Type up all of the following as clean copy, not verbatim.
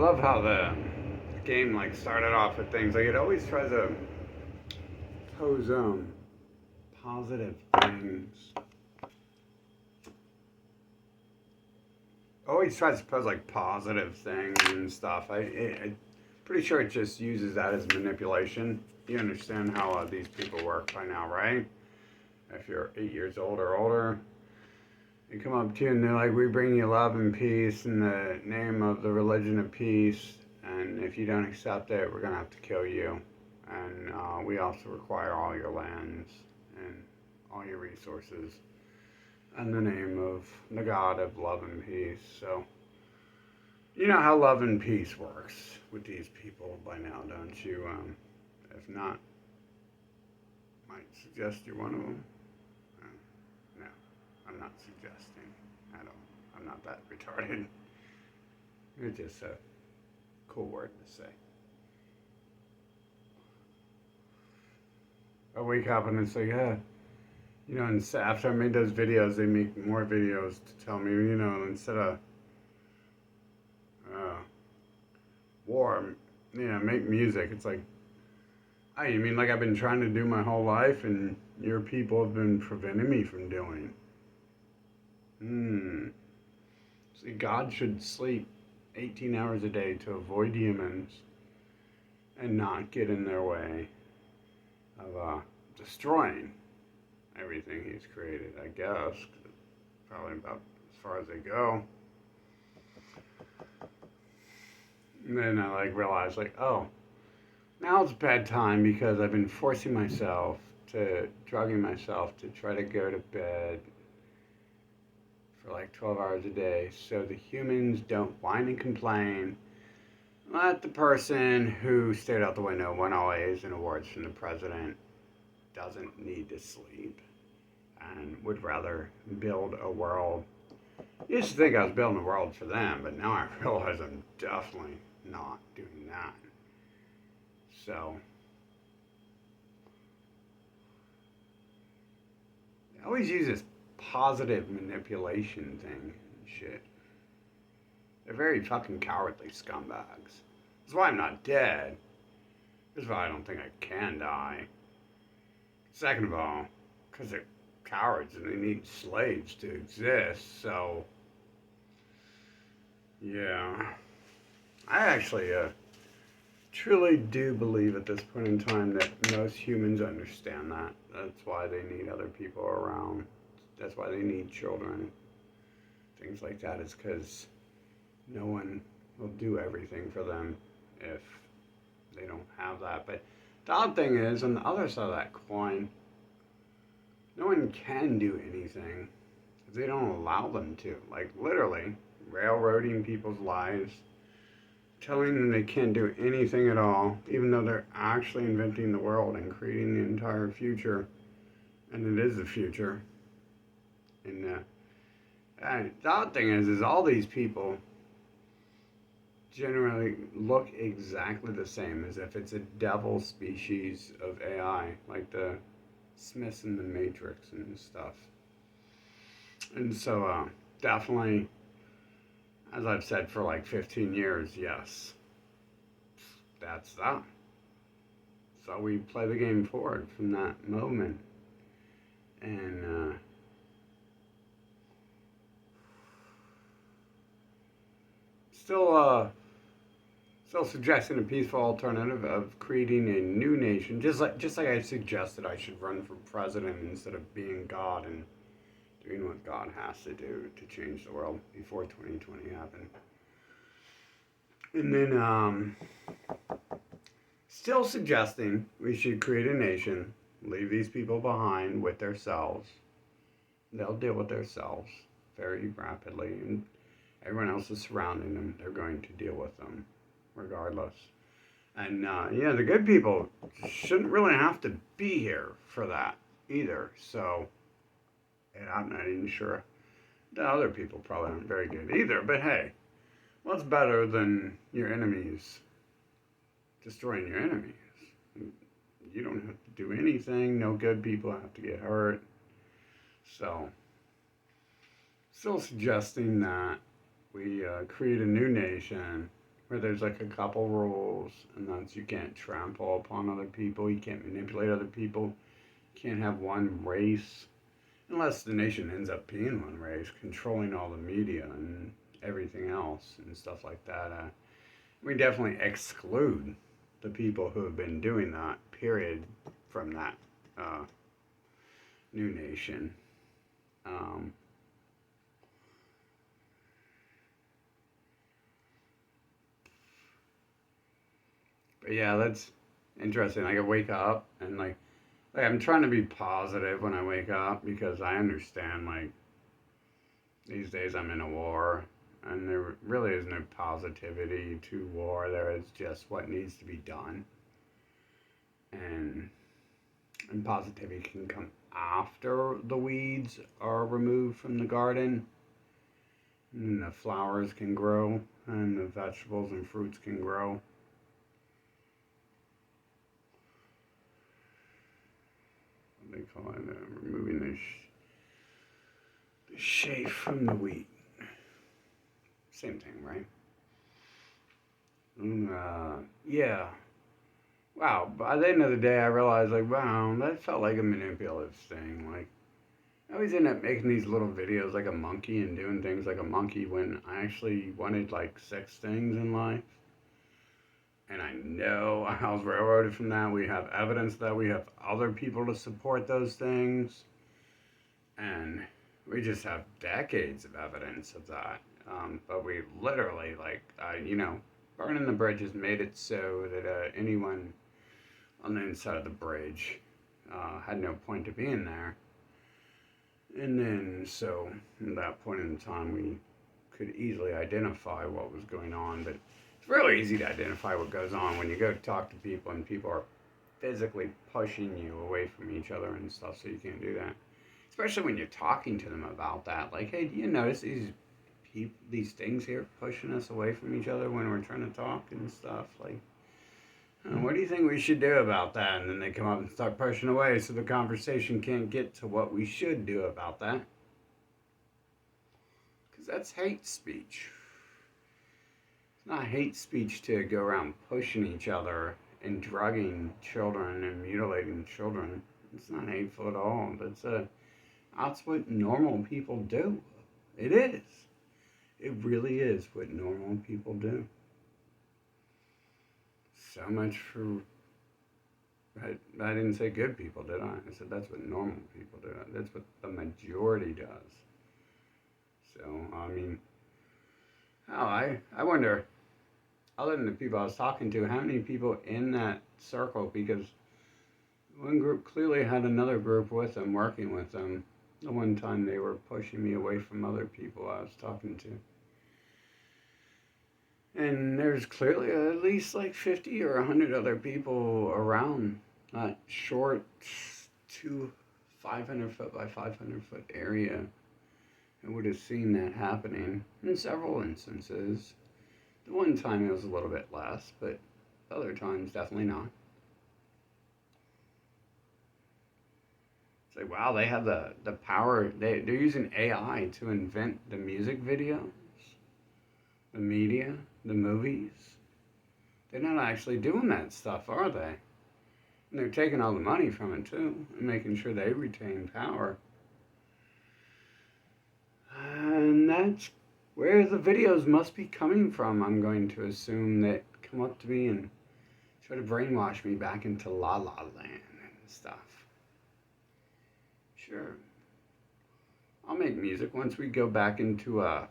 love how the game like started off with things like it always tries to pose positive things. Always tries to pose like positive things and stuff. I'm pretty sure it just uses that as manipulation. You understand how these people work by now, right? If you're 8 years old or older, they come up to you and they're like, "We bring you love and peace in the name of the religion of peace. And if you don't accept it, we're gonna have to kill you. And we also require all your lands and all your resources in the name of the God of love and peace." So, you know how love and peace works with these people by now, don't you? If not, might suggest you're one of them. No, I'm not suggesting. I don't. I'm not that retarded. It's just a cool word to say. I wake up and it's like, yeah, you know, and after I made those videos, they make more videos to tell me, you know, instead of uh, war, you know, make music. It's like, oh, you mean like I've been trying to do my whole life and your people have been preventing me from doing? See, God should sleep 18 hours a day to avoid humans and not get in their way of destroying everything he's created, I guess. Probably about as far as they go. And then I like realized like, oh, now it's bad time because I've been forcing myself to drugging myself to try to go to bed for like 12 hours a day so the humans don't whine and complain. Let the person who stared out the window, won all A's and awards from the president, doesn't need to sleep and would rather build a world. I used to think I was building a world for them, but now I realize I'm definitely not doing that. So, I always use this positive manipulation thing and shit. They're very fucking cowardly scumbags. That's why I'm not dead. That's why I don't think I can die. Second of all, because they're cowards and they need slaves to exist, so yeah. I actually truly do believe at this point in time that most humans understand that. That's why they need other people around. That's why they need children. Things like that is because no one will do everything for them if they don't have that. But the odd thing is, on the other side of that coin, no one can do anything if they don't allow them to. Like, literally, railroading people's lives, telling them they can't do anything at all, even though they're actually inventing the world and creating the entire future. And it is the future. And the odd thing is all these people generally look exactly the same, as if it's a devil species of AI, like the Smiths in the Matrix and stuff. And so, definitely, as I've said for like 15 years, yes, that's that. So we play the game forward from that moment. And, still suggesting a peaceful alternative of creating a new nation, just like I suggested I should run for president instead of being God and doing what God has to do to change the world before 2020 happened. And then still suggesting we should create a nation, leave these people behind with themselves. They'll deal with themselves very rapidly, and everyone else is surrounding them. They're going to deal with them regardless. And yeah, the good people shouldn't really have to be here for that either. So, and I'm not even sure the other people probably aren't very good either. But hey, what's better than your enemies destroying your enemies? You don't have to do anything. No good people have to get hurt. So, still suggesting that we create a new nation where there's like a couple rules, and that's you can't trample upon other people, you can't manipulate other people, you can't have one race, unless the nation ends up being one race, controlling all the media and everything else and stuff like that. We definitely exclude the people who have been doing that, period, from that uh, new nation. Um, but yeah, that's interesting. I could wake up and like I'm trying to be positive when I wake up because I understand like these days I'm in a war and there really is no positivity to war. There is just what needs to be done. And and positivity can come after the weeds are removed from the garden and the flowers can grow and the vegetables and fruits can grow. What they call it, removing the chaff from the wheat. Same thing, right? Yeah. Wow. By the end of the day, I realized, like, wow, that felt like a manipulative thing. Like, I always end up making these little videos like a monkey and doing things like a monkey when I actually wanted like 6 things in life. And I know I was railroaded from that. We have evidence that we have other people to support those things. And we just have decades of evidence of that. But we literally, like, burning the bridges made it so that anyone on the inside of the bridge had no point to being there. And then, so at that point in time, we could easily identify what was going on. But it's really easy to identify what goes on when you go talk to people and people are physically pushing you away from each other and stuff, so you can't do that. Especially when you're talking to them about that. Like, hey, do you notice these things here pushing us away from each other when we're trying to talk and stuff? Like, what do you think we should do about that? And then they come up and start pushing away so the conversation can't get to what we should do about that. Because that's hate speech. It's not hate speech to go around pushing each other and drugging children and mutilating children. It's not hateful at all. That's what normal people do. It is. It really is what normal people do. So much for... I didn't say good people, did I? I said that's what normal people do. That's what the majority does. So, I mean... I wonder, other than the people I was talking to, how many people in that circle, because one group clearly had another group with them, working with them. The one time they were pushing me away from other people I was talking to. And there's clearly at least like 50 or 100 other people around that short 500 foot by 500 foot area. I would have seen that happening in several instances. The one time it was a little bit less, but other times definitely not. It's like, wow, they have the power. They're using AI to invent the music videos, the media, the movies. They're not actually doing that stuff, are they? And they're taking all the money from it, too, and making sure they retain power. And that's where the videos must be coming from, I'm going to assume, that come up to me and try to brainwash me back into La La Land and stuff. Sure. I'll make music once we go back into the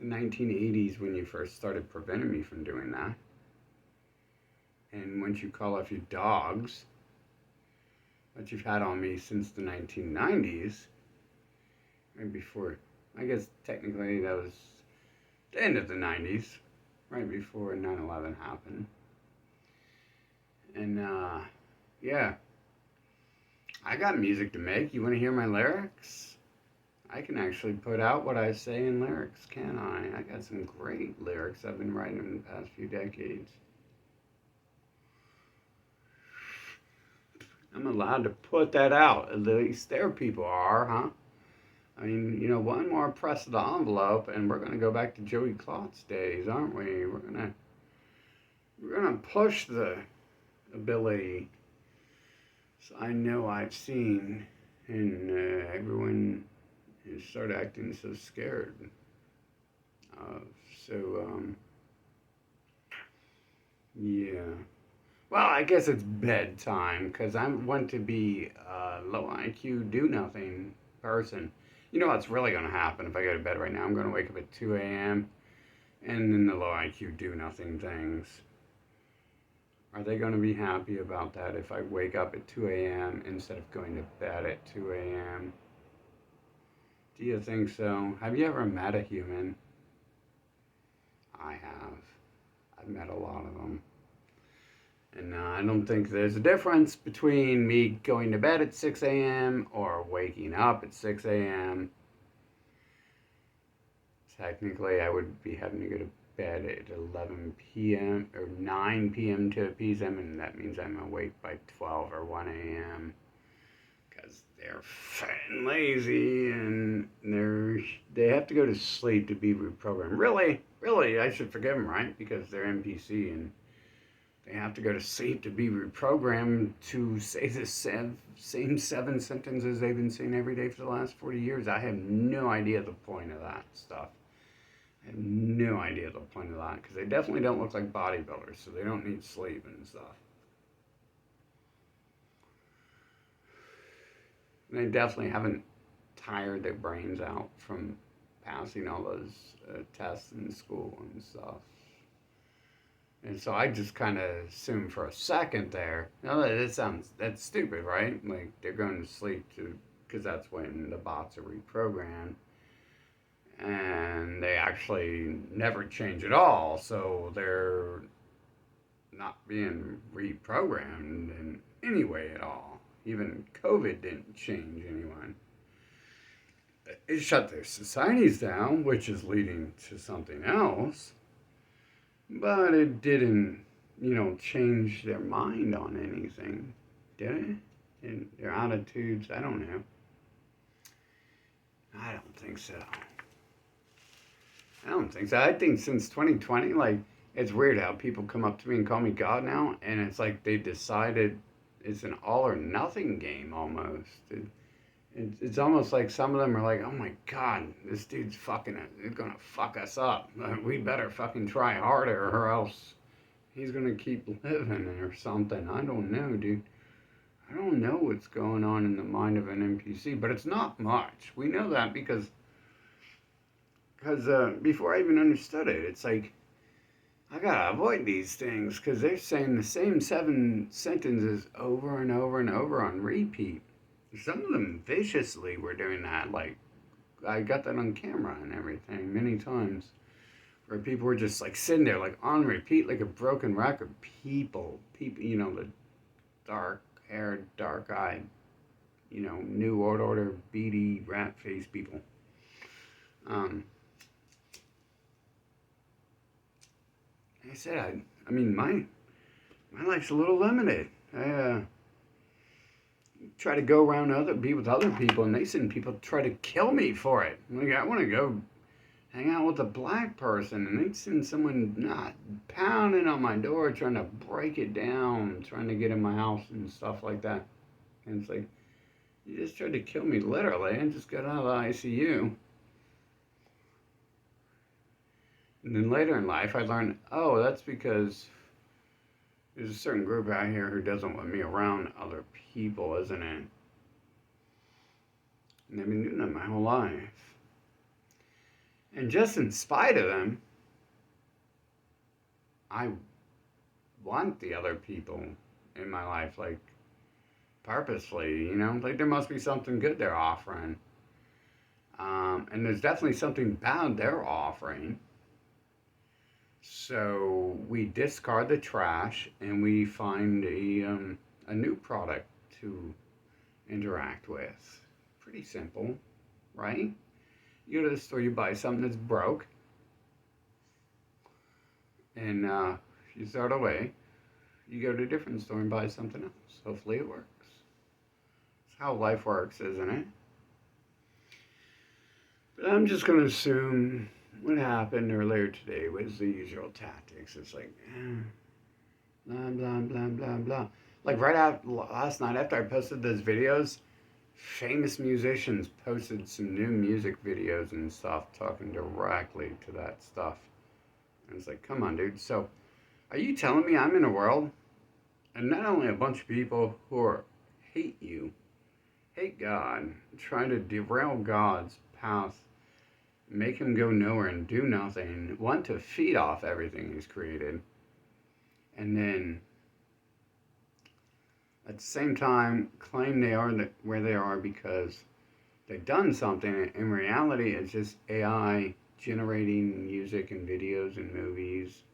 1980s when you first started preventing me from doing that. And once you call off your dogs that you've had on me since the 1990s, right before, I guess technically that was the end of the 90s, right before 9/11 happened. And yeah, I got music to make. You want to hear my lyrics? I can actually put out what I say in lyrics, can't I? I got some great lyrics I've been writing in the past few decades. I'm allowed to put that out. At least their people are, huh? I mean, one more press of the envelope, and we're gonna go back to Joey Klotz days, aren't we? We're gonna push the ability. So I know I've seen, and everyone has started acting so scared. Uh, so yeah. Well, I guess it's bedtime because I want to be a low IQ, do nothing person. You know what's really going to happen if I go to bed right now? I'm going to wake up at 2 a.m. and then the low IQ, do nothing things. Are they going to be happy about that if I wake up at 2 a.m. instead of going to bed at 2 a.m.? Do you think so? Have you ever met a human? I have. I've met a lot of them. And I don't think there's a difference between me going to bed at 6 a.m. or waking up at 6 a.m. Technically, I would be having to go to bed at 11 p.m. or 9 p.m. to appease them, and that means I'm awake by 12 or 1 a.m. because they're fat and lazy, and they have to go to sleep to be reprogrammed. Really, I should forgive them, right? Because they're NPC, and they have to go to sleep to be reprogrammed to say the same 7 sentences they've been saying every day for the last 40 years. I have no idea the point of that stuff. I have no idea the point of that because they definitely don't look like bodybuilders, so they don't need sleep and stuff. And they definitely haven't tired their brains out from passing all those tests in school and stuff. And so I just kind of assumed for a second there, that's stupid, right? Like they're going to sleep because that's when the bots are reprogrammed. And they actually never change at all. So they're not being reprogrammed in any way at all. Even COVID didn't change anyone. It shut their societies down, which is leading to something else. But it didn't, change their mind on anything, did it? And their attitudes, I don't know. I don't think so. I think since 2020, like, it's weird how people come up to me and call me God now, and it's like they decided it's an all or nothing game almost. It's almost like some of them are like, oh my God, this dude's it's gonna fuck us up. We better fucking try harder or else he's gonna keep living or something. I don't know, dude. I don't know what's going on in the mind of an NPC, but it's not much. We know that because before I even understood it, it's like, I gotta avoid these things because they're saying the same 7 sentences over and over and over on repeat. Some of them viciously were doing that. Like, I got that on camera and everything many times where people were just like sitting there, like on repeat, like a broken record. People, the dark haired, dark eyed, New World Order, beady, rat faced people. I said, I mean, my life's a little limited. I try to go around be with other people, and they send people try to kill me for it. Like, I want to go hang out with a black person, and they send someone pounding on my door, trying to break it down, trying to get in my house and stuff like that. And it's like, you just tried to kill me literally. I just got out of the ICU. And then later in life, I learned, oh, that's because there's a certain group out here who doesn't want me around other people, isn't it? And they've been doing that my whole life. And just in spite of them, I want the other people in my life, like, purposely, like there must be something good they're offering. And there's definitely something bad they're offering. So we discard the trash and we find a new product to interact with. Pretty simple, right? You go to the store, you buy something that's broke, and you throw it away. You go to a different store and buy something else. Hopefully it works. It's how life works, isn't it? But I'm just going to assume what happened earlier today was the usual tactics. It's like, blah, blah, blah, blah, blah. Like right out last night after I posted those videos, famous musicians posted some new music videos and stuff talking directly to that stuff. And it's like, come on, dude. So, are you telling me I'm in a world, and not only a bunch of people who hate you, hate God, trying to derail God's path, make him go nowhere and do nothing, want to feed off everything he's created, and then at the same time claim they are where they are because they've done something. In reality, it's just AI generating music and videos and movies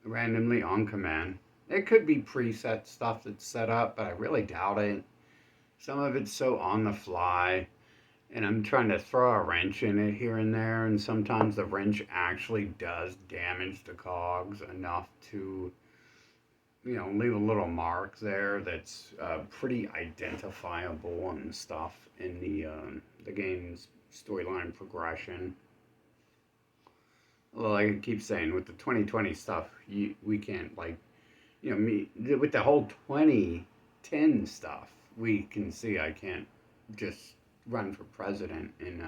randomly on command. It could be preset stuff that's set up, but I really doubt it. Some of it's so on the fly, and I'm trying to throw a wrench in it here and there, and sometimes the wrench actually does damage the cogs enough to, leave a little mark there that's pretty identifiable and stuff in the game's storyline progression. Well, like I keep saying, with the 2020 stuff, we can't, with the whole 2010 stuff, we can see I can't just run for president and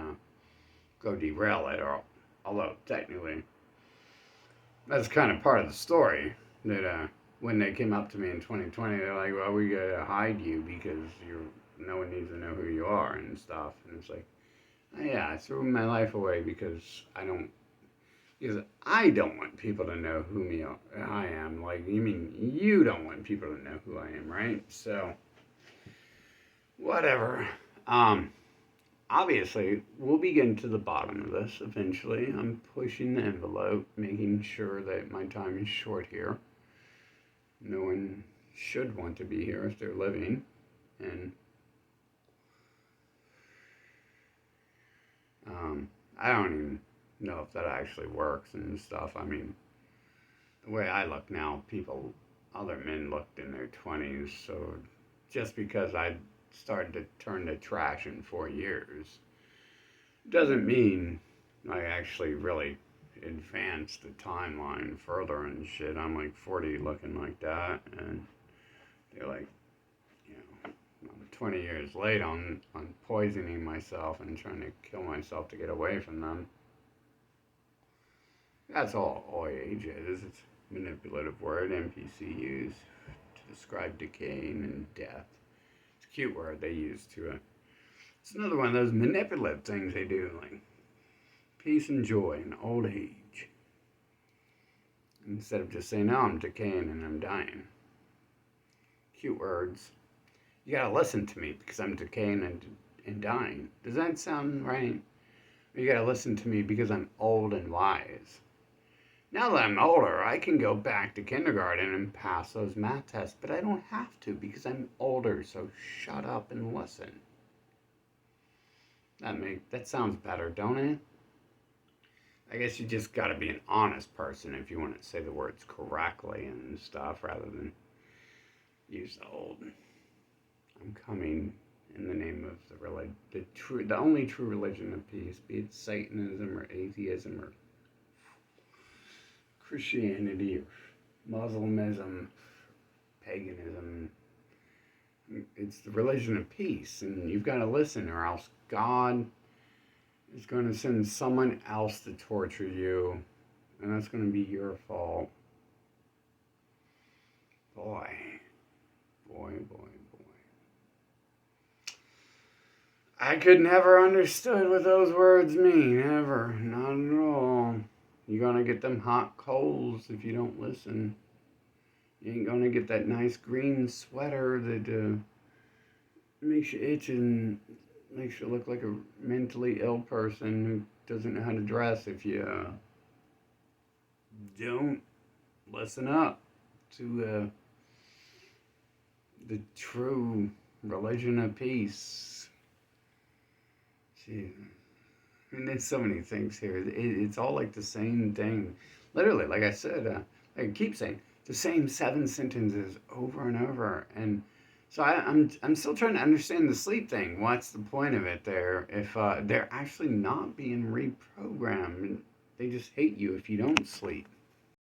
go derail it, or although technically that's kind of part of the story, that when they came up to me in 2020, they're like, well, we gotta hide you because no one needs to know who you are and stuff. And it's like, yeah, I threw my life away because I don't want people to know who I am. Like, you mean you don't want people to know who I am, right? So, whatever. Obviously, we'll be getting to the bottom of this eventually. I'm pushing the envelope, making sure that my time is short here. No one should want to be here if they're living. And I don't even know if that actually works and stuff. I mean, the way I look now, other men looked in their 20s. So just because I started to turn to trash in 4 years doesn't mean I actually really advanced the timeline further and shit. I'm like 40 looking like that, and they're like, I'm 20 years late on poisoning myself and trying to kill myself to get away from them. That's all age is. It's a manipulative word NPC use to describe decay and death. It's a cute word they use to it's another one of those manipulative things they do, like peace and joy in old age. Instead of just saying, no, I'm decaying and I'm dying. Cute words. You gotta listen to me because I'm decaying and dying. Does that sound right? Or you gotta listen to me because I'm old and wise. Now that I'm older, I can go back to kindergarten and pass those math tests, but I don't have to because I'm older, so shut up and listen. That sounds better, don't it? I guess you just gotta be an honest person if you want to say the words correctly and stuff, rather than use the old. I'm coming in the name of the only true religion of peace, be it Satanism or atheism or Christianity or Muslimism, paganism. It's the religion of peace, and you've got to listen, or else God is going to send someone else to torture you, and that's going to be your fault. Boy. I could never understood what those words mean, ever. Not at all. You're going to get them hot coals if you don't listen. You ain't going to get that nice green sweater that makes you itch and makes you look like a mentally ill person who doesn't know how to dress if you don't listen up to the true religion of peace. Gee. I mean, there's so many things here. It's all like the same thing. Literally, like I said, I keep saying, the same 7 sentences over and over. And So I'm still trying to understand the sleep thing. What's the point of it there if they're actually not being reprogrammed? They just hate you if you don't sleep.